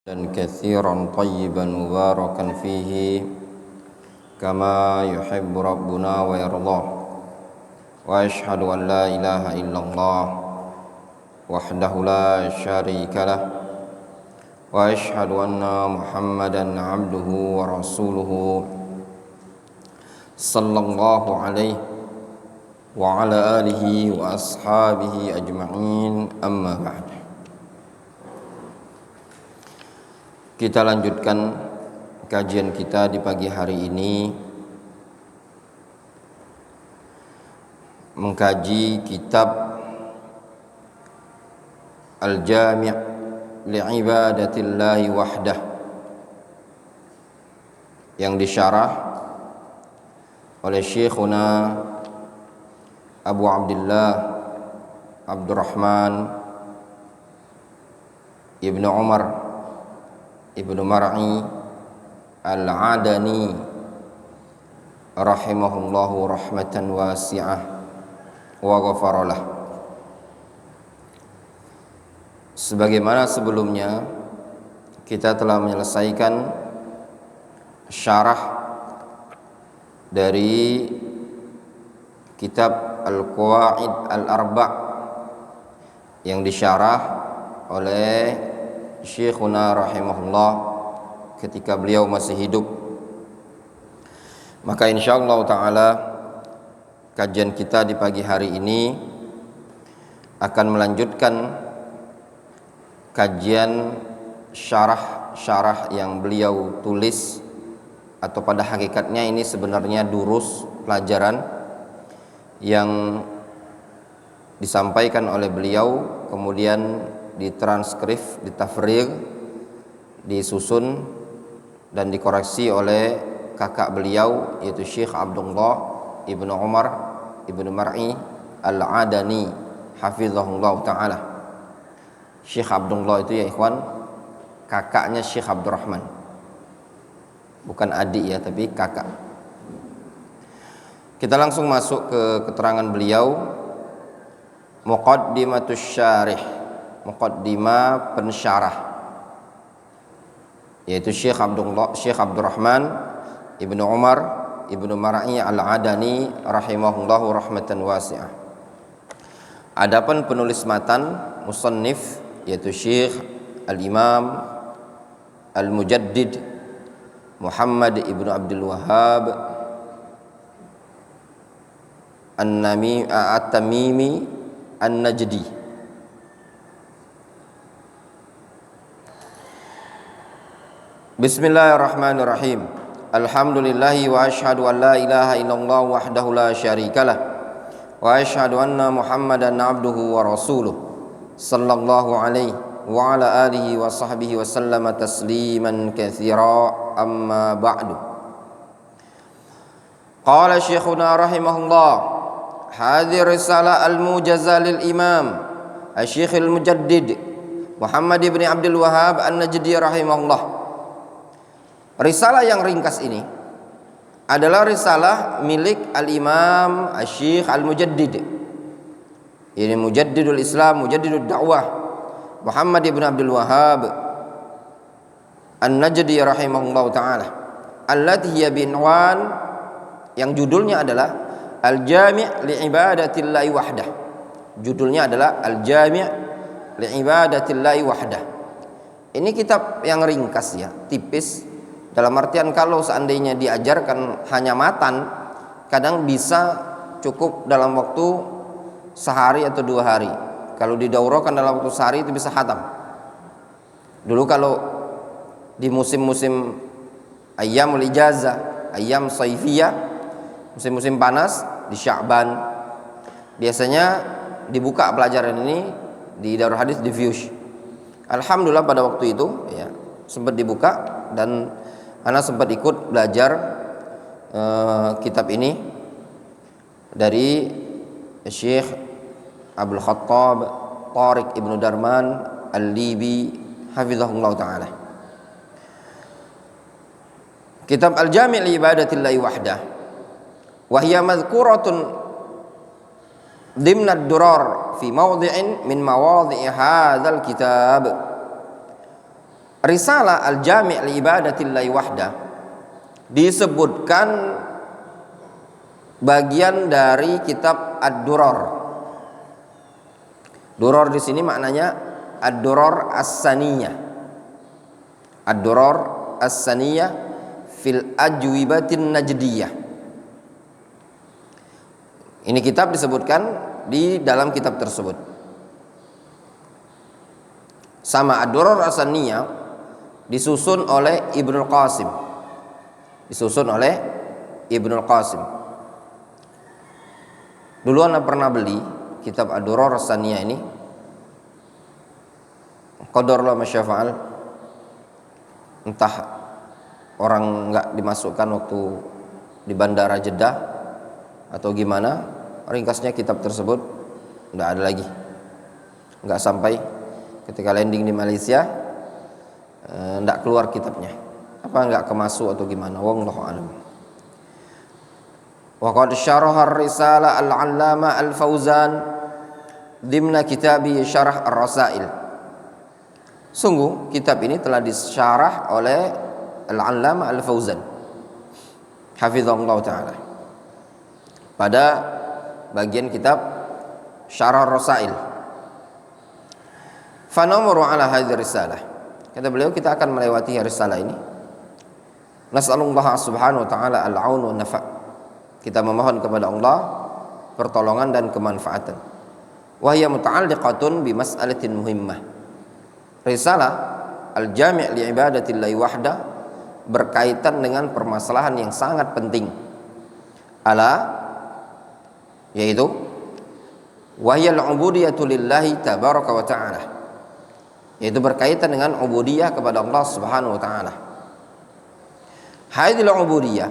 dan katsiran tayyiban mubarakan fihi kama yuhibbu rabbuna wa yardah wa ashhadu an la ilaha illallah wahdahu la syarika lah wa ashhadu anna muhammadan abduhu wa rasuluhu sallallahu alaihi wa ala alihi wa ashabihi ajma'in amma ba'd. Kita lanjutkan kajian kita di pagi hari ini, mengkaji kitab Al-Jami' li'ibadatillahi wahdah yang disyarah oleh Syekhuna Abu Abdullah Abdurrahman Ibnu Umar Ibnu Mar'i Al-Adani rahimahullahu rahmatan wasi'ah wa ghafaralah. Sebagaimana sebelumnya kita telah menyelesaikan syarah dari kitab Al-Qawaid Al-Arba' yang disyarah oleh Syekhuna rahimahullah ketika beliau masih hidup. Maka insyaallah ta'ala kajian kita di pagi hari ini akan melanjutkan kajian syarah yang beliau tulis, atau pada hakikatnya ini sebenarnya durus, pelajaran yang disampaikan oleh beliau kemudian ditranskrip, ditafrigh, disusun dan dikoreksi oleh kakak beliau yaitu Syekh Abdullah Ibnu Umar Ibnu Mar'i Al-Adani hafizahullah ta'ala. Syekh Abdullah itu ya ikhwan, kakaknya Syekh Abdurrahman, bukan adik ya, tapi kakak. Kita langsung masuk ke keterangan beliau. Muqaddimatus syarih, muqaddimah pensyarah, yaitu Syekh Abdurrahman Ibnu Umar Ibnu Mar'i Al-Adani rahimahullahu rahmatan wasi'ah. Adapun penulis matan musannif yaitu Syekh Al-Imam Al-Mujaddid Muhammad Ibnu Abdul Wahhab At-Tamimi An-Najdi. Bismillahirrahmanirrahim. Alhamdulillahi wa ashhadu an la ilaha illallah wahdahu la syarikalah wa ashhadu anna Muhammadan abduhu wa rasuluh sallallahu alaihi wa ala alihi wa sahbihi wa sallama tasliman katsira, amma ba'du. Qala syekhuna rahimahullah, hadhihi risalah al-mujaza lil imam asy-syekh al-mujaddid Muhammad ibn Abdul Wahhab An-Najdi rahimahullah. Risalah yang ringkas ini adalah risalah milik Al-Imam Asy-Syaikh Al-Mujaddid, ini Mujaddidul Islam, Mujaddidud Da'wah Muhammad ibn Abdul Wahhab An-Najdi rahimahullah ta'ala, allati hiya binwan, yang judulnya adalah Al-Jami' li'ibadatillahi wahdah. Judulnya adalah Al-Jami' li'ibadatillahi wahdah. Ini kitab yang ringkas ya, tipis. Dalam artian kalau seandainya diajarkan hanya matan, kadang bisa cukup dalam waktu sehari atau 2 hari. Kalau didaurahkan dalam waktu sehari itu bisa khatam. Dulu kalau di musim-musim ayyamul ijazah, ayyam saifiyah, musim-musim panas di Sya'ban, biasanya dibuka pelajaran ini di Darul Hadis di Fiyush. Alhamdulillah pada waktu itu ya sempat dibuka, dan ana sempat ikut belajar kitab ini dari Syekh Abdul Khattab Tariq Ibnu Darman Al-Libi hafizahullah ta'ala. Kitab Al-Jami' li ibadatillahi wahdah wa hiya madhkuratun dimna ad-durar fi mawdhi'in min mawadhi'i hadzal kitab. Risalah Al-Jami' li ibadatillahi wahdah disebutkan bagian dari kitab Ad-Durar. Durar di sini maknanya Ad-Durar As-Saniyah. Ad-Durar As-Saniyah fil Ajwibatin Najdiyah. Ini kitab disebutkan di dalam kitab tersebut. Sama Ad-Durar As-Saniyah disusun oleh Ibnul Qasim. Disusun oleh Ibnul Qasim. Dulu Anda pernah beli kitab Ad-Durar As-Saniyah ini. Qadarullah masyafa'al. Entah orang enggak dimasukkan waktu di bandara Jeddah atau gimana, ringkasnya kitab tersebut enggak ada lagi. Enggak sampai ketika landing di Malaysia enggak keluar kitabnya. Apa enggak kemasuk atau gimana? Wallahu a'lam. Wa qad syaraha ar-risalah al-'allama al-Fauzan dimna kitabi Syarah ar-Rasail. Sungguh kitab ini telah disyarah oleh Al-'Allama Al-Fauzan hafizahullah ta'ala pada bagian kitab Syarah ar-Rasail. Fa namuru ala hadhihi risalah. Kata beliau, kita akan melewati risalah ini. Nas'alullah subhanahu wa ta'ala al-'aun wa nafa'. Kita memohon kepada Allah pertolongan dan kemanfaatan. Wa hiya muta'alliqatun bi mas'alatin muhimmah. Risalah Al-Jami' li ibadatillahi wahdah berkaitan dengan permasalahan yang sangat penting. Yaitu wahyal ubudiyatu lillahi tabaraka wa ta'ala. Yaitu berkaitan dengan ubudiyah kepada Allah Subhanahu wa ta'ala. Hadhil ubudiyah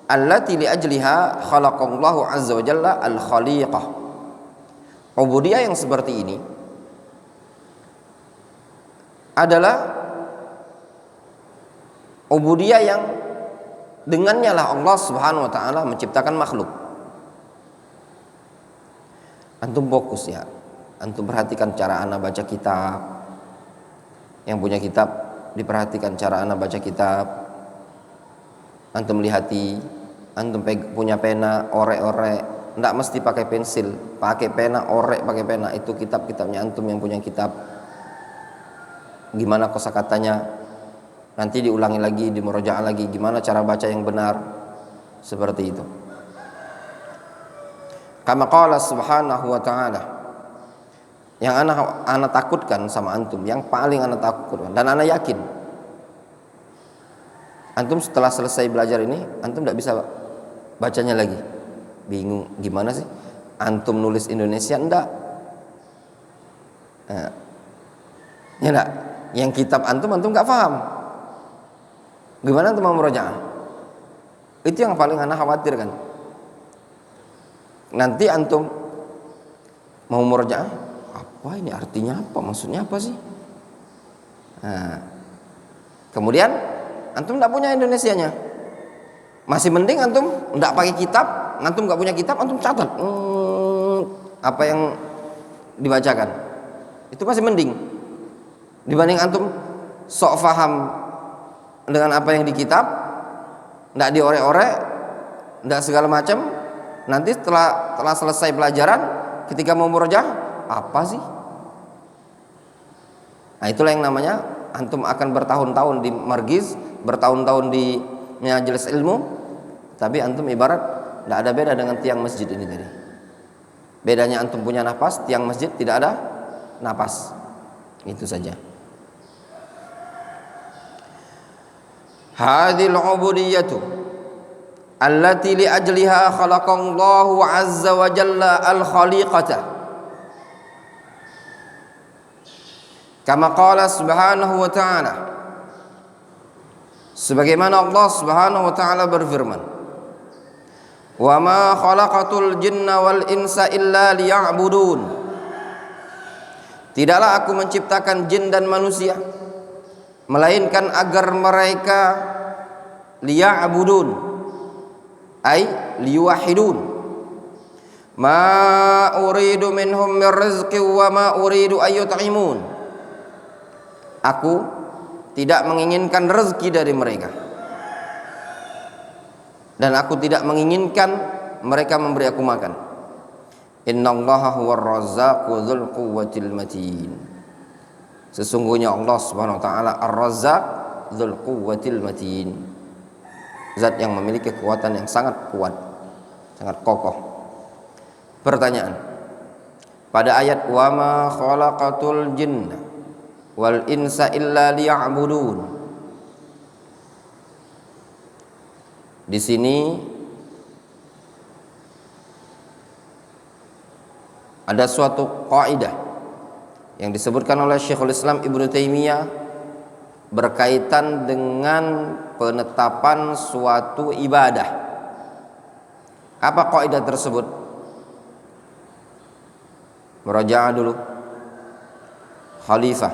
allati li ajliha khalaqallahu azza wa jalla al-khaliqah. Ubudiyah yang seperti ini adalah ubudiyah yang dengannya lah Allah Subhanahu wa ta'ala menciptakan makhluk. Antum fokus ya, antum perhatikan cara ana baca kitab. Yang punya kitab diperhatikan cara ana baca kitab. Antum lihati, antum punya pena, orek-orek, enggak mesti pakai pensil, pakai pena, orek pakai pena. Itu kitab-kitabnya antum yang punya kitab. Gimana kosakatanya, nanti diulangi lagi, dimurojaah lagi, gimana cara baca yang benar, seperti itu. Kama qala subhanahu wa ta'ala, yang ana takutkan sama antum, yang paling ana takutkan dan ana yakin antum setelah selesai belajar ini antum tidak bisa bacanya lagi. Bingung gimana sih antum nulis Indonesia enggak? Ya enggak? Yang kitab antum nggak paham. Gimana antum mau murojaah? Itu yang paling anak khawatir kan. Nanti antum mau murojaah, apa ini artinya apa? Maksudnya apa sih? Nah, kemudian antum nggak punya Indonesianya. Masih mending antum nggak pakai kitab, antum nggak punya kitab, antum catat apa yang dibacakan. Itu masih mending dibanding antum sok faham dengan apa yang di kitab, nggak diorek-orek, nggak segala macam. Nanti setelah selesai pelajaran, ketika mau murojaah, apa sih? Nah, itulah yang namanya antum akan bertahun-tahun di margiz, bertahun-tahun di majelis ilmu, tapi antum ibarat nggak ada beda dengan tiang masjid ini tadi. Bedanya antum punya nafas, tiang masjid tidak ada nafas. Itu saja. Hadhil ubudiyatu allati li ajliha khalaqallahu azza wa jalla al-khaliqata. Kama qala subhanahu wa ta'ala, sebagaimana Allah Subhanahu wa ta'ala berfirman, wa ma khalaqatul jinna wal insa illa liya'budun. Tidaklah aku menciptakan jin dan manusia melainkan agar mereka liya'budun, ay liyuwahidun. Ma uridu minhum min rizqi wa ma uridu ayyut'imun. Aku tidak menginginkan rezeki dari mereka, dan aku tidak menginginkan mereka memberi aku makan. Innallaha huwar razzaqu dzul quwwatil matin. Sesungguhnya Allah Subhanahu wa taala Ar-Razzaq dzul quwwatil matin, zat yang memiliki kekuatan yang sangat kuat, sangat kokoh. Pertanyaan, pada ayat wa ma khalaqatul jinna wal insa illa liya'budun, di sini ada suatu kaidah yang disebutkan oleh Syekhul Islam Ibnu Taimiyah berkaitan dengan penetapan suatu ibadah. Apa kaidah tersebut? Merajaah dulu Khalifah.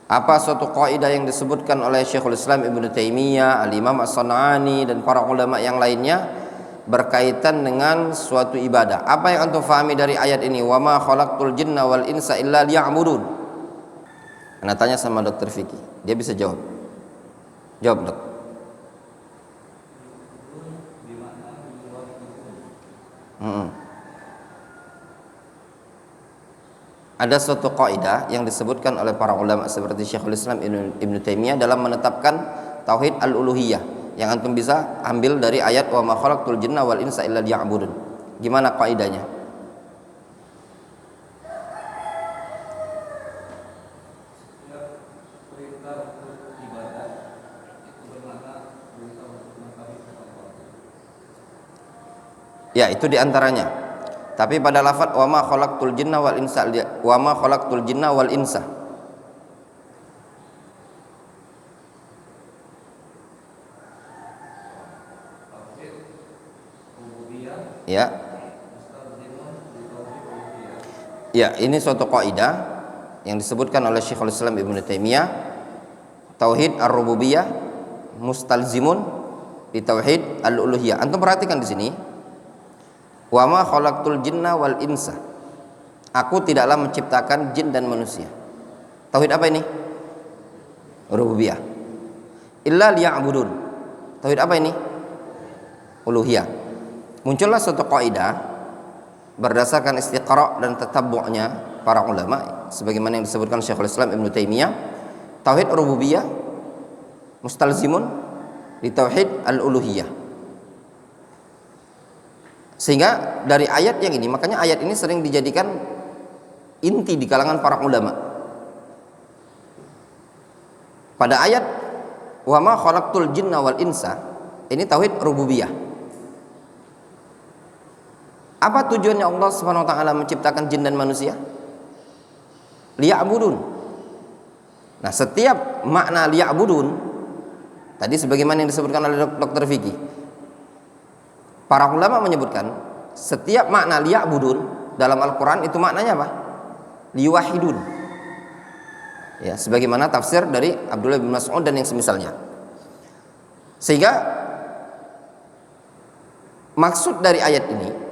Apa suatu kaidah yang disebutkan oleh Syekhul Islam Ibnu Taimiyah, Al-Imam As-San'ani dan para ulama yang lainnya berkaitan dengan suatu ibadah? Apa yang antum fahami dari ayat ini? Wa ma khalaqtul jinna wal insa illa liya'budun. Anda tanya sama Dr. Vicky, dia bisa jawab. Jawab, Dok. Ada suatu kaidah yang disebutkan oleh para ulama seperti Syekhul Islam Ibnu Taimiyah dalam menetapkan tauhid al-uluhiyah, yang antum bisa ambil dari ayat wa ma khalaqtul jinna wal insa illa liya'budun. Gimana kaidahnya? Ya, itu diantaranya. Tapi pada lafaz wa ma khalaqtul jinna wal insa, wa ma khalaqtul jinna wal insa, ya, ya, ini suatu kaidah yang disebutkan oleh Syekhul Islam Ibnu Taimiyah. Tauhid ar-rububiyah mustalzimun di tauhid al-uluhiyah. Antum perhatikan di sini, wa ma khalaqtul jinna wal insa, aku tidaklah menciptakan jin dan manusia. Tauhid apa ini? Rububiyah. Illa liya'budun, tauhid apa ini? Uluhiyah. Muncullah suatu kaidah berdasarkan istiqra' dan tatabbu'nya para ulama sebagaimana yang disebutkan Syekhul Islam Ibnu Taimiyah. Tauhid rububiyah mustalzimun di tauhid al-uluhiyah. Sehingga dari ayat yang ini, makanya ayat ini sering dijadikan inti di kalangan para ulama. Pada ayat wa ma khalaqtul jinna wal insa, ini tauhid rububiyah. Apa tujuannya Allah Subhanahu wa taala menciptakan jin dan manusia? Liya'budun. Nah, setiap makna liya'budun tadi sebagaimana yang disebutkan oleh Dr. Vicky, para ulama menyebutkan setiap makna liya'budun dalam Al-Qur'an itu maknanya apa? Liwahidun. Ya, sebagaimana tafsir dari Abdullah bin Mas'ud dan yang semisalnya. Sehingga maksud dari ayat ini,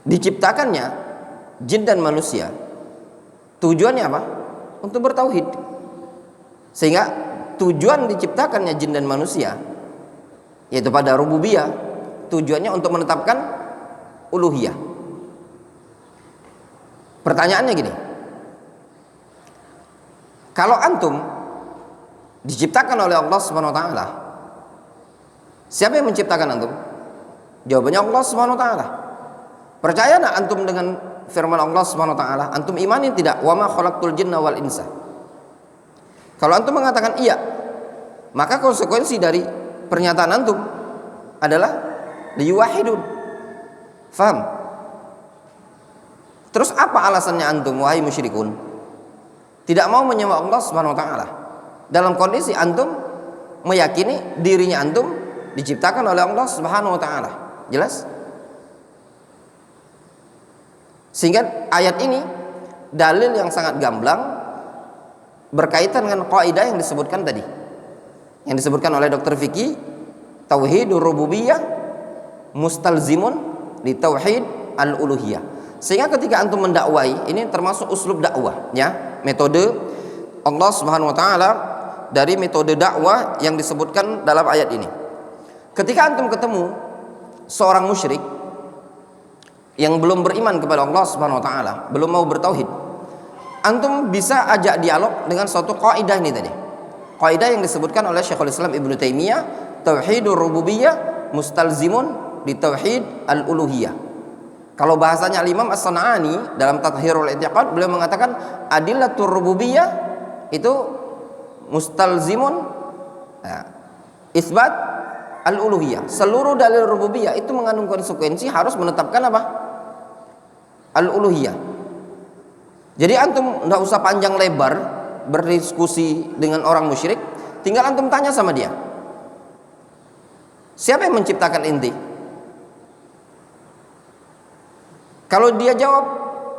diciptakannya jin dan manusia, tujuannya apa? Untuk bertauhid. Sehingga tujuan diciptakannya jin dan manusia, yaitu pada rububiyah, tujuannya untuk menetapkan uluhiyah. Pertanyaannya gini, kalau antum diciptakan oleh Allah Subhanahu wa taala, siapa yang menciptakan antum? Jawabannya Allah Subhanahu wa taala. Percaya enggak antum dengan firman Allah Subhanahu wa taala? Antum imani tidak? Wa ma khalaqtul jinna wal insa. Kalau antum mengatakan iya, maka konsekuensi dari pernyataan antum adalah liyuwahidun. Faham? Terus apa alasannya antum wahai musyrikun tidak mau menyembah Allah Subhanahu wa taala dalam kondisi antum meyakini dirinya antum diciptakan oleh Allah Subhanahu wa taala? Jelas? Sehingga ayat ini dalil yang sangat gamblang berkaitan dengan kaidah yang disebutkan tadi, yang disebutkan oleh Dr. Vicky, tauhidur rububiyah mustalzimun di tauhid al-uluhiyah. Sehingga ketika antum mendakwai, ini termasuk uslub dakwah, ya, metode Allah Subhanahu wa taala dari metode dakwah yang disebutkan dalam ayat ini. Ketika antum ketemu seorang musyrik yang belum beriman kepada Allah Subhanahu wa taala, belum mau bertauhid, antum bisa ajak dialog dengan suatu kaidah ini tadi. Kaidah yang disebutkan oleh Syekhul Islam Ibnu Taimiyah, tauhidur rububiyah mustalzimun di tauhid al-uluhiyah. Kalau bahasanya Imam As-San'ani dalam Tathhirul I'tiqad, beliau mengatakan adillatur rububiyah itu mustalzimun isbat al-uluhiyah. Seluruh dalil rububiyah itu mengandung konsekuensi harus menetapkan apa? Al-uluhiyah. Jadi antum enggak usah panjang lebar berdiskusi dengan orang musyrik, tinggal antum tanya sama dia, siapa yang menciptakan inti? Kalau dia jawab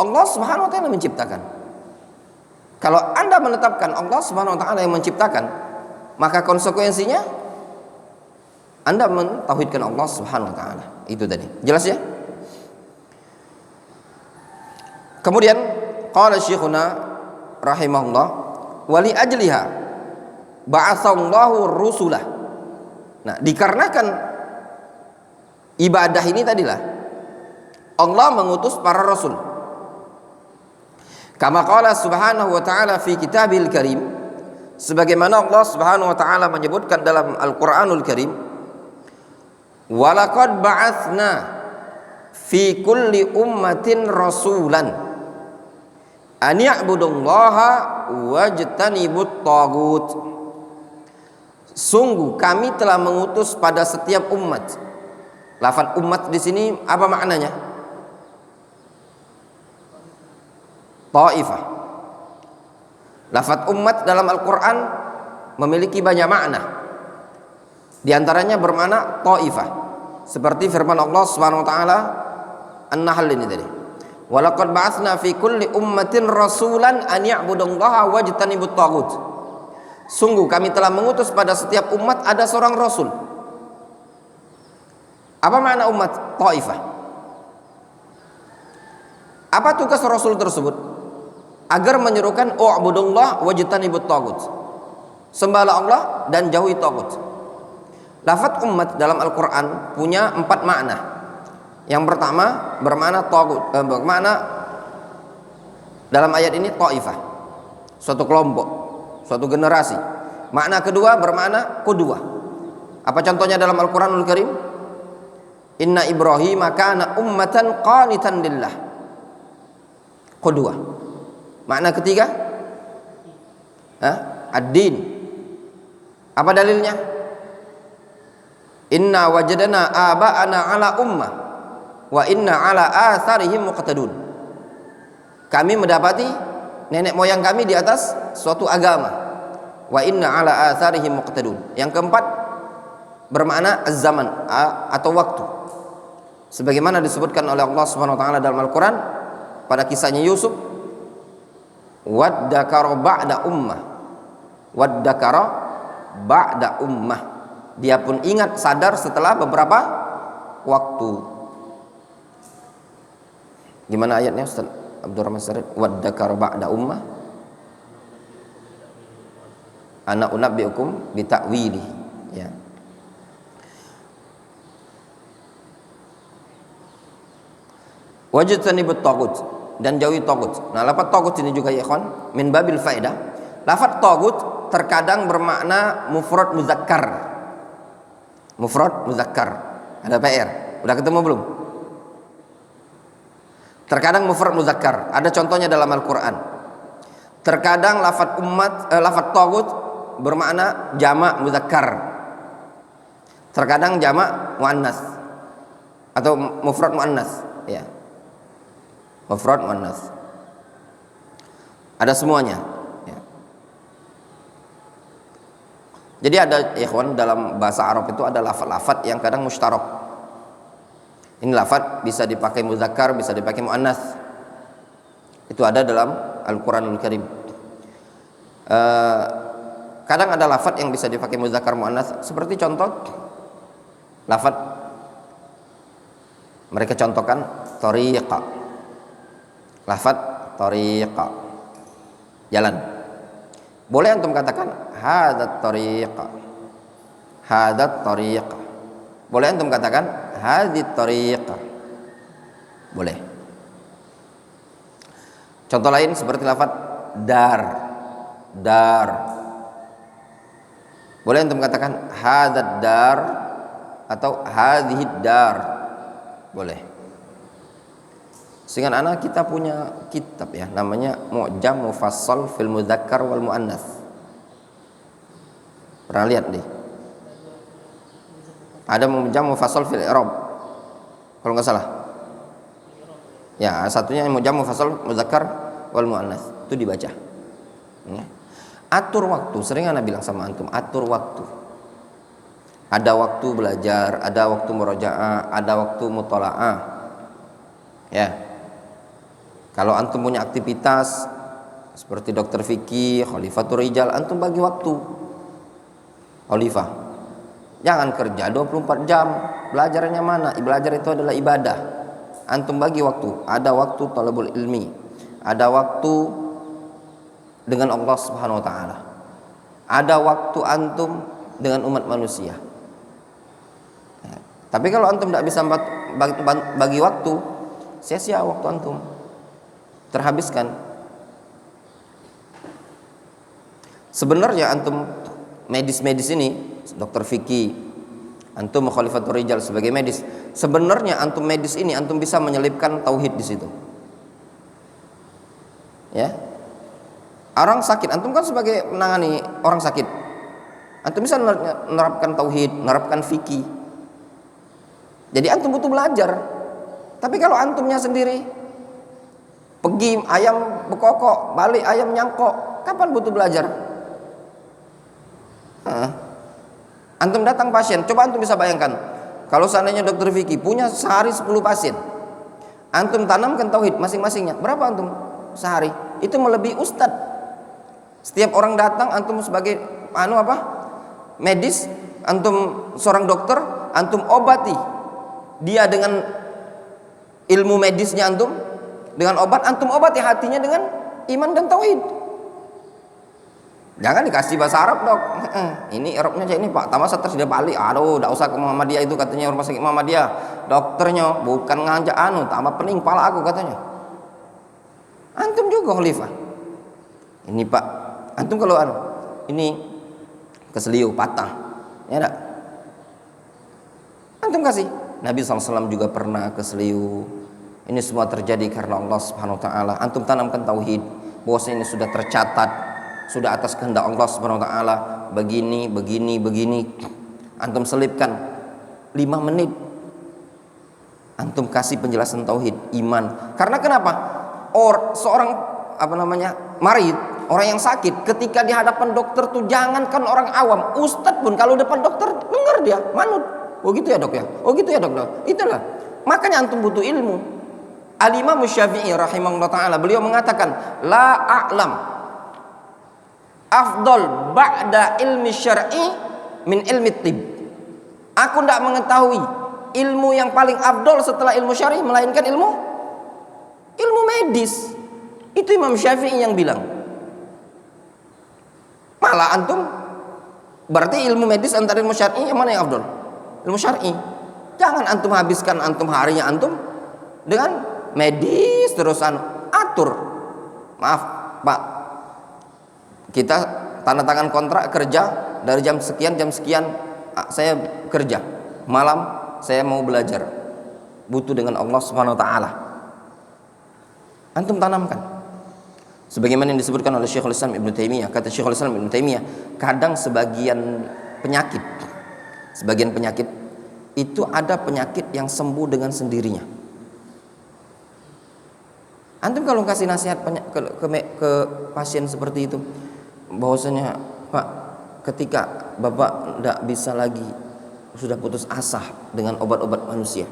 Allah Subhanahu wa taala menciptakan. Kalau Anda menetapkan Allah Subhanahu wa taala yang menciptakan, maka konsekuensinya Anda mentauhidkan Allah Subhanahu wa taala. Itu tadi. Jelas ya? Kemudian qala syekhuna rahimahullah wali ajliha ba'atsallahu rusulah. Nah, dikarenakan ibadah ini tadilah Allah mengutus para rasul. Kama qala subhanahu wa ta'ala fi kitabil karim, sebagaimana Allah Subhanahu wa taala menyebutkan dalam Al-Qur'anul Karim, walaqad ba'atsna fi kulli ummatin rasulan an ya'budullaha wajtanibut tagut. Sungguh kami telah mengutus pada setiap umat. Lafaz umat di sini apa maknanya? Taifah. Lafaz umat dalam Al-Qur'an memiliki banyak makna. Di antaranya bermakna taifah. Seperti firman Allah Subhanahu wa taala An-Nahl ini tadi. Walaqad ba'atsna fi kulli ummatin rasulan an ya'budullaha wajtanibut tagut. Sungguh kami telah mengutus pada setiap umat ada seorang rasul. Apa makna umat? Taifah. Apa tugas rasul tersebut? Agar menyerukan u'budullah wajtanibut tagut. Sembahlah Allah dan jauhi tagut. Lafaz umat dalam Al-Qur'an punya 4 makna. Yang pertama bermakna tagut, bermakna dalam ayat ini taifah, suatu kelompok, suatu generasi. Makna kedua bermakna qudwah. Apa contohnya dalam Al-Qur'anul Karim? Inna Ibrahim kana ummatan qanitan lillah. Qudwah. Makna ketiga? Ad-din. Apa dalilnya? Inna wajadana aba'ana ala ummah wa inna ala atharihim muqtadun. Kami mendapati nenek moyang kami di atas suatu agama. Wa inna ala atharihim muqtadun. Yang keempat bermakna az-zaman atau waktu. Sebagaimana disebutkan oleh Allah Subhanahu wa taala dalam Al-Qur'an pada kisahnya Yusuf, waddakara ba'da ummah. Waddakara ba'da ummah. Dia pun ingat, sadar setelah beberapa waktu. Gimana ayatnya Ustaz Abdurrahman Sarid? Waddakara ba'da ummah ana unabbiukum bita'wili. Ya. Wajtanibut tagut, dan jauhi tagut. Nah, lafaz tagut ini juga ya ikhwan min babil faedah. Lafaz tagut terkadang bermakna mufrad muzakkar. Mufrad muzakkar. Ada PR. Udah ketemu belum? Terkadang mufrad muzakkar. Ada contohnya dalam Al-Qur'an. Terkadang lafaz lafaz tagut bermakna jamak muzakkar. Terkadang jamak muannas atau mufrad muannas, ya. Mufrad muannas. Ada semuanya, ya. Jadi ada ikhwan dalam bahasa Arab itu ada lafaz-lafaz yang kadang mustarak. Ini lafaz bisa dipakai muzakkar, bisa dipakai muannas. Itu ada dalam Al-Qur'anul Karim. Kadang ada lafaz yang bisa dipakai muzakkar muannas, seperti contoh lafaz mereka contohkan thariqa. Lafaz thariqa, jalan. Boleh antum katakan hadzat tariq. Hadzat tariq. Boleh antum katakan hadzit tariq. Boleh. Contoh lain seperti lafaz dar. Dar. Boleh antum katakan hadzat dar atau hadzihid dar. Boleh. Sehingga anak kita punya kitab ya, namanya Mu'jam Mufassal fil Mudzakkar wal Muannats. Pernah lihat deh? Ada Mu'jam Mufassal fil I'rab, kalau nggak salah. Ya, satunya Mu'jam Mufassal Mudzakkar wal Muannats, itu dibaca. Ya. Atur waktu, sering anak bilang sama antum, atur waktu. Ada waktu belajar, ada waktu murajaah, ada waktu mutalaah. Ya. Kalau antum punya aktivitas seperti dokter fikih, khalifatul rijal, antum bagi waktu. Khalifah. Jangan kerja 24 jam. Belajarnya mana? Belajar itu adalah ibadah. Antum bagi waktu. Ada waktu talabul ilmi. Ada waktu dengan Allah Subhanahu wa taala. Ada waktu antum dengan umat manusia. Ya. Tapi kalau antum tidak bisa bagi waktu, sia-sia waktu antum. Terhabiskan. Sebenarnya antum medis-medis ini, dokter fikih, antum khalifatul rijal sebagai medis, sebenarnya antum medis ini antum bisa menyelipkan tauhid di situ. Ya. Orang sakit, antum kan sebagai menangani orang sakit. Antum bisa menerapkan tauhid, menerapkan fikih. Jadi antum butuh belajar. Tapi kalau antumnya sendiri pergi ayam bekokok, balik ayam nyangkok, kapan butuh belajar? Antum datang pasien, coba antum bisa bayangkan, kalau seandainya dokter fikih punya sehari 10 pasien, antum tanamkan tauhid masing-masingnya, berapa antum sehari? Itu melebihi ustadz. Setiap orang datang, antum sebagai medis, antum seorang dokter, antum obati dia dengan ilmu medisnya antum, dengan obat, antum obati hatinya dengan iman dan tauhid. Jangan dikasih bahasa Arab, dok. Ini Arabnya aja ini pak, tamat seter sudah balik. Aduh, tidak usah ke Muhammadiyah itu katanya, rumah sakit Muhammadiyah. Dokternya bukan ngajak tamat pening pala aku katanya. Antum juga khalifah. Ini pak, antum kalau ini keseliu patah, ya enggak? Antum kasih. Nabi SAW juga pernah keseliu. Ini semua terjadi karena Allah Subhanahu wa taala. Antum tanamkan tauhid, bahwasanya ini sudah tercatat, sudah atas kehendak Allah Subhanahu wa taala, begini. Antum selipkan 5 menit. Antum kasih penjelasan tauhid, iman. Karena kenapa? Seorang marid, orang yang sakit, ketika di hadapan dokter tuh jangankan orang awam, ustadz pun kalau depan dokter dengar dia, manut. Oh gitu ya, Dok ya. Oh gitu ya, Dok. Itulah. Makanya antum butuh ilmu. Al-Imam Syafi'i rahimahullah ta'ala, beliau mengatakan, la a'lam afdal ba'da ilmi syar'i min ilmi tib. Aku tidak mengetahui ilmu yang paling afdal setelah ilmu syar'i melainkan ilmu medis. Itu Imam Syafi'i yang bilang. Malah antum berarti ilmu medis antara ilmu syar'i yang mana yang afdal? Ilmu syar'i. Jangan antum habiskan harinya antum dengan medis terusan atur. Maaf pak, kita tanda tangan kontrak kerja dari jam sekian saya kerja, malam saya mau belajar, butuh dengan Allah Subhanahu wa taala. Antum tanamkan sebagaimana yang disebutkan oleh Syekhul Islam Ibnu Taimiyah. Kata Syekhul Islam Ibnu Taimiyah, kadang sebagian penyakit itu ada penyakit yang sembuh dengan sendirinya. Antum kalau kasih nasihat ke pasien seperti itu, bahwasanya Pak, ketika Bapak tidak bisa lagi, sudah putus asa dengan obat-obat manusia,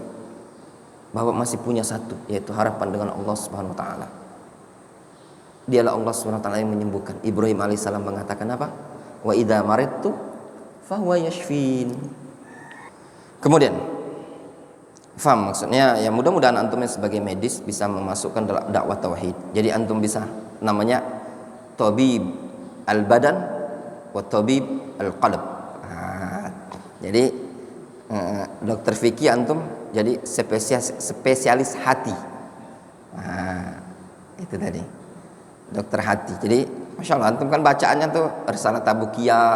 Bapak masih punya satu, yaitu harapan dengan Allah Subhanahu wa taala. Dialah Allah Subhanahu wa taala yang menyembuhkan. Ibrahim alaihissalam mengatakan apa? Wa idza maridtu fahuwa yashfin. Kemudian faham maksudnya ya, mudah-mudahan antum sebagai medis bisa memasukkan dakwah tauhid. Jadi antum bisa namanya tabib al-badan wa tabib al-qalb. Jadi dokter fikih antum jadi spesialis hati. Itu tadi dokter hati. Jadi masya Allah antum kan bacaannya tuh Risalah Tabukiyah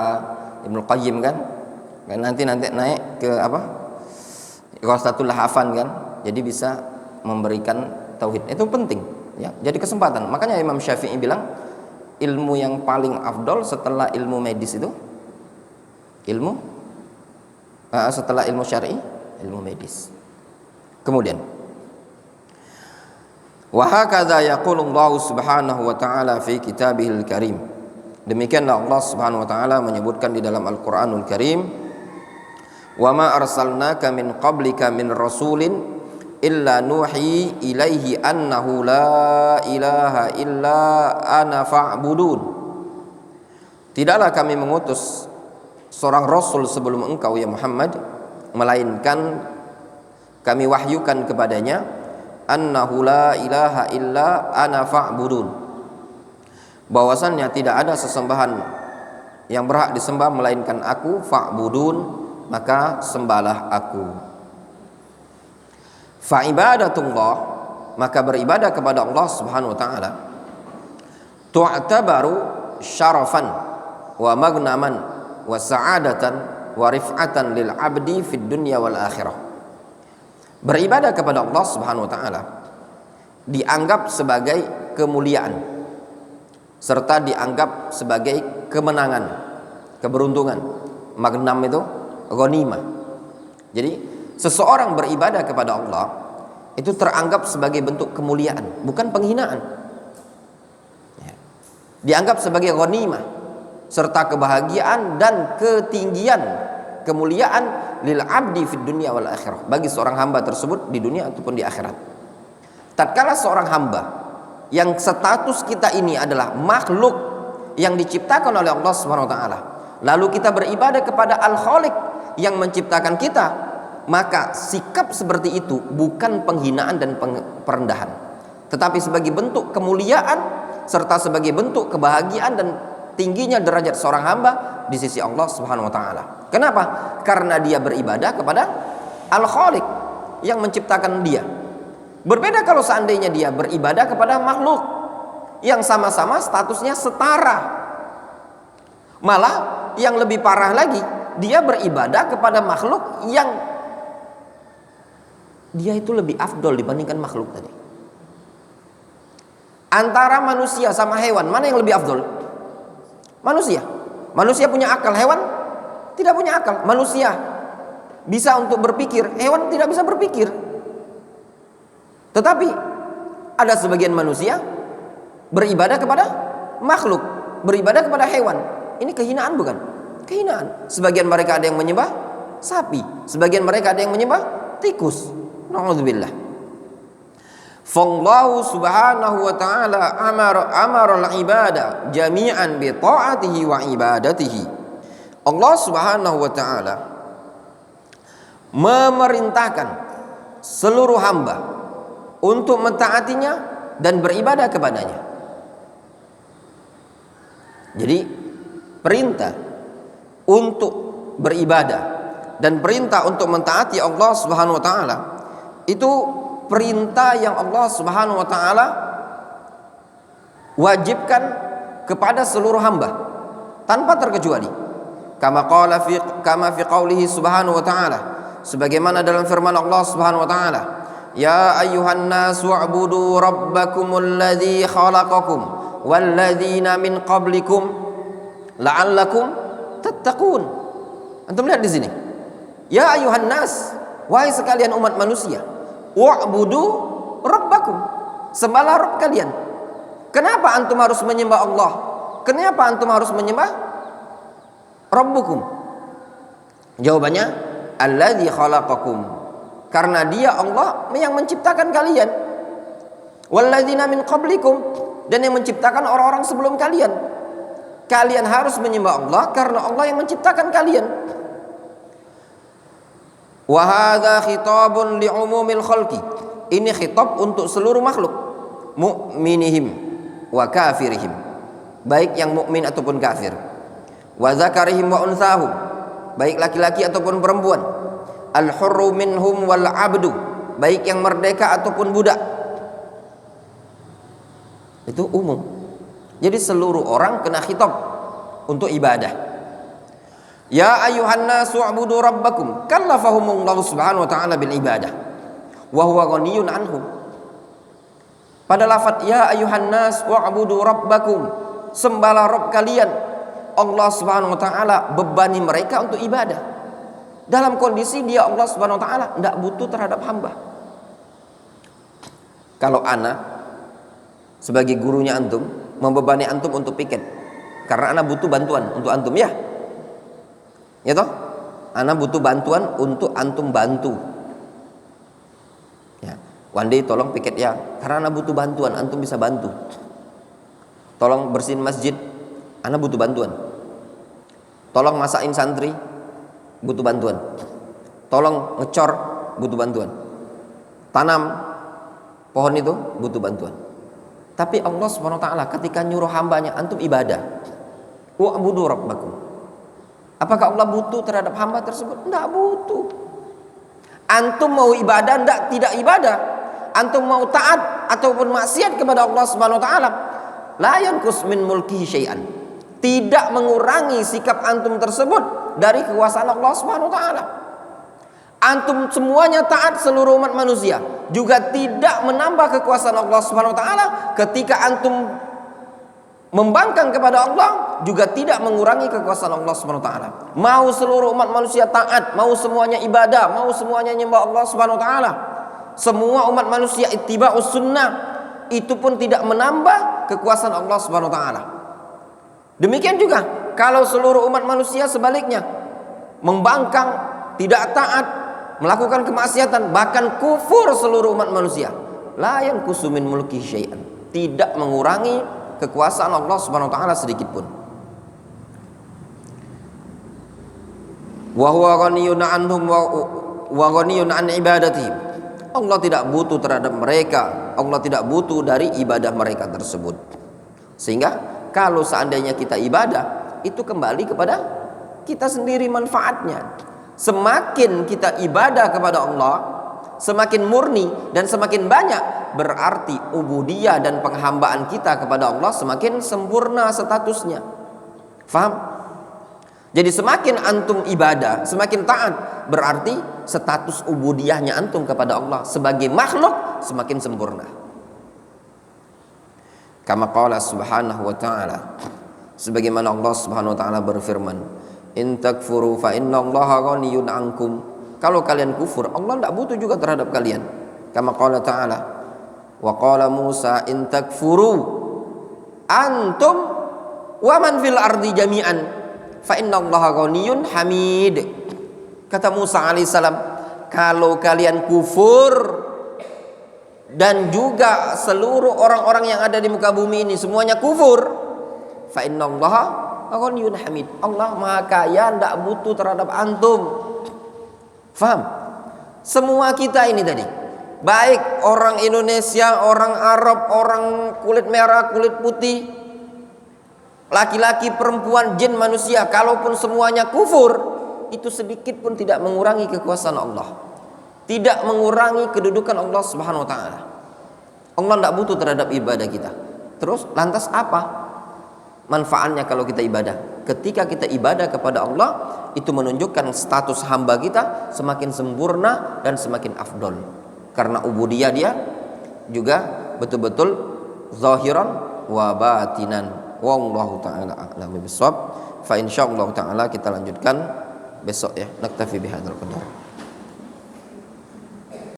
Ibnu Qayyim kan nanti naik ke apa Ighathatul Lahafan kan, jadi bisa memberikan tauhid. Itu penting ya, jadi kesempatan. Makanya Imam Syafi'i bilang ilmu yang paling afdol setelah ilmu medis itu setelah ilmu syar'i, ilmu medis. Kemudian wa hakadha yaqulu Allah Subhanahu wa ta'ala fi kitabihil karim. Demikianlah Allah Subhanahu wa ta'ala menyebutkan di dalam Al-Qur'anul Karim, wa ma arsalnaka min qablika min rasulin illa nuhi ilaihi annahu la ilaha illa ana fa'budun. Tidaklah kami mengutus seorang rasul sebelum engkau ya Muhammad, melainkan kami wahyukan kepadanya annahu la ilaha illa ana fa'budun, bahwasannya tidak ada sesembahan yang berhak disembah melainkan aku, fa'budun, maka sembahlah aku. Fa'ibadatullah, maka beribadah kepada Allah Subhanahu wa ta'ala, tu'tabaru syarafan wa magnaman wa sa'adatan wa rif'atan lil abdi fid dunya wal akhirah. Beribadah kepada Allah Subhanahu wa ta'ala dianggap sebagai kemuliaan serta dianggap sebagai kemenangan, keberuntungan. Magnam itu ghanimah. Jadi seseorang beribadah kepada Allah itu teranggap sebagai bentuk kemuliaan, bukan penghinaan. Dianggap sebagai ghanimah serta kebahagiaan dan ketinggian kemuliaan lil abdi fid dunya wal akhirah, bagi seorang hamba tersebut di dunia ataupun di akhirat. Tatkala seorang hamba yang status kita ini adalah makhluk yang diciptakan oleh Allah Subhanahu wa taala, lalu kita beribadah kepada Al-Khaliq yang menciptakan kita, maka sikap seperti itu bukan penghinaan dan perendahan, tetapi sebagai bentuk kemuliaan serta sebagai bentuk kebahagiaan dan tingginya derajat seorang hamba di sisi Allah Subhanahu wa taala. Kenapa? Karena dia beribadah kepada Al-Khaliq yang menciptakan dia. Berbeda kalau seandainya dia beribadah kepada makhluk yang sama-sama statusnya setara. Malah yang lebih parah lagi, dia beribadah kepada makhluk yang dia itu lebih afdol dibandingkan makhluk tadi. Antara manusia sama hewan, mana yang lebih afdol? Manusia. Manusia punya akal, hewan tidak punya akal. Manusia bisa untuk berpikir, hewan tidak bisa berpikir. Tetapi ada sebagian manusia beribadah kepada makhluk, beribadah kepada hewan. Ini kehinaan bukan? Kehinaan. Sebagian mereka ada yang menyembah sapi, sebagian mereka ada yang menyembah tikus. Na'udzubillah. Fallahu subhanahu wa ta'ala amara al-ibadah jami'an bi ta'atihi wa ibadatihi. Allah Subhanahu wa ta'ala memerintahkan seluruh hamba untuk mentaatinya dan beribadah kepadanya. Jadi perintah untuk beribadah dan perintah untuk mentaati Allah Subhanahu wa ta'ala itu perintah yang Allah Subhanahu wa ta'ala wajibkan kepada seluruh hamba tanpa terkecuali. Kama fi qaulihi subhanahu wa ta'ala, sebagaimana dalam firman Allah Subhanahu wa ta'ala, ya ayyuhan nas wa'budu rabbakumul ladzi khalaqakum walladzina min qablikum la'allakum tattaqun. Antum lihat di sini. Ya ayyuhan nas, wahai sekalian umat manusia, wa'budu rabbakum, sembahlah Rabb kalian. Kenapa antum harus menyembah Allah? Kenapa antum harus menyembah Rabbukum? Jawabannya alladzi khalaqakum, karena dia Allah yang menciptakan kalian. Walladzina min qablikum, dan yang menciptakan orang-orang sebelum kalian. Kalian harus menyembah Allah karena Allah yang menciptakan kalian. Wa hadza khitabun li umumil khalqi, ini khitab untuk seluruh makhluk, mu'minihim wa kafirihim, baik yang mukmin ataupun kafir. Wa zakarihim wa unsahum, baik laki-laki ataupun perempuan. Al-hurru minhum wal 'abdu, baik yang merdeka ataupun budak. Itu umum. Jadi seluruh orang kena khitab untuk ibadah. Ya ayuhan nasu ubudu rabbakum, kallafahumullahu subhanahu wa ta'ala bil ibadah wa huwa ghaniyun anhum. Pada lafaz ya ayuhan nas wa'budu rabbakum, sembahlah Rabb kalian, Allah subhanahu wa ta'ala bebani mereka untuk ibadah dalam kondisi dia Allah subhanahu wa ta'ala tidak butuh terhadap hamba. Kalau ana sebagai gurunya antum membebani antum untuk piket karena ana butuh bantuan untuk antum, ya toh, ana butuh bantuan untuk antum bantu, ya, Wandi tolong piket ya, karena ana butuh bantuan, antum bisa bantu. Tolong bersihin masjid, ana butuh bantuan. Tolong masakin santri, butuh bantuan. Tolong ngecor, butuh bantuan. Tanam pohon itu butuh bantuan. Tapi Allah Subhanahu wa taala ketika nyuruh hambanya, antum ibadah, wa'budu rabbakum, apakah Allah butuh terhadap hamba tersebut? Tidak butuh. Antum mau ibadah, tidak ibadah, antum mau taat ataupun maksiat kepada Allah Subhanahu wa taala, la yanqus min mulkihi syai'an, tidak mengurangi sikap antum tersebut dari kekuasaan Allah Subhanahu wa taala. Antum semuanya taat, seluruh umat manusia, juga tidak menambah kekuasaan Allah Subhanahu wa taala. Ketika antum membangkang kepada Allah, juga tidak mengurangi kekuasaan Allah Subhanahu wa taala. Mau seluruh umat manusia taat, mau semuanya ibadah, mau semuanya nyembah Allah Subhanahu wa taala, semua umat manusia ittiba'us sunnah, itu pun tidak menambah kekuasaan Allah Subhanahu wa taala. Demikian juga kalau seluruh umat manusia sebaliknya membangkang, tidak taat, melakukan kemaksiatan, bahkan kufur seluruh umat manusia, la yanqusu min mulki syai'an, tidak mengurangi kekuasaan Allah Subhanahu wa taala sedikit pun. Wa huwa ghaniyun anhum wa ghaniyun an ibadatihim. Allah tidak butuh terhadap mereka, Allah tidak butuh dari ibadah mereka tersebut. Sehingga kalau seandainya kita ibadah, itu kembali kepada kita sendiri manfaatnya. Semakin kita ibadah kepada Allah, semakin murni dan semakin banyak, berarti ubudiyah dan penghambaan kita kepada Allah semakin sempurna statusnya. Faham? Jadi semakin antum ibadah, semakin taat, berarti status ubudiyahnya antum kepada Allah sebagai makhluk semakin sempurna. Kama qala subhanahu wa ta'ala, sebagaimana Allah subhanahu wa ta'ala berfirman, in takfuru fa innallaha ghaniyun ankum, kalau kalian kufur, Allah tidak butuh juga terhadap kalian. Kama qala ta'ala, wa qala Musa in takfuru antum wa man fil ardi jami'an fa innallaha ghaniyun hamid. Kata Musa alaihissalam, kalau kalian kufur dan juga seluruh orang-orang yang ada di muka bumi ini semuanya kufur, fa innallaha ghaniyun hamid, Allah maha kaya, tidak butuh terhadap antum. Faham? Semua kita ini tadi, baik orang Indonesia, orang Arab, orang kulit merah, kulit putih, laki-laki, perempuan, jin, manusia, kalaupun semuanya kufur, itu sedikit pun tidak mengurangi kekuasaan Allah, tidak mengurangi kedudukan Allah Subhanahu wa taala. Allah tidak butuh terhadap ibadah kita. Terus lantas apa manfaatnya kalau kita ibadah? Ketika kita ibadah kepada Allah, itu menunjukkan status hamba kita semakin sempurna dan semakin afdol, karena ubudiyah dia juga betul-betul zahiran wa batinan. Wallahu ta'ala a'lam bishawab. Fa insyaallah ta'ala kita lanjutkan besok ya. Naktafi bihadzal qadar.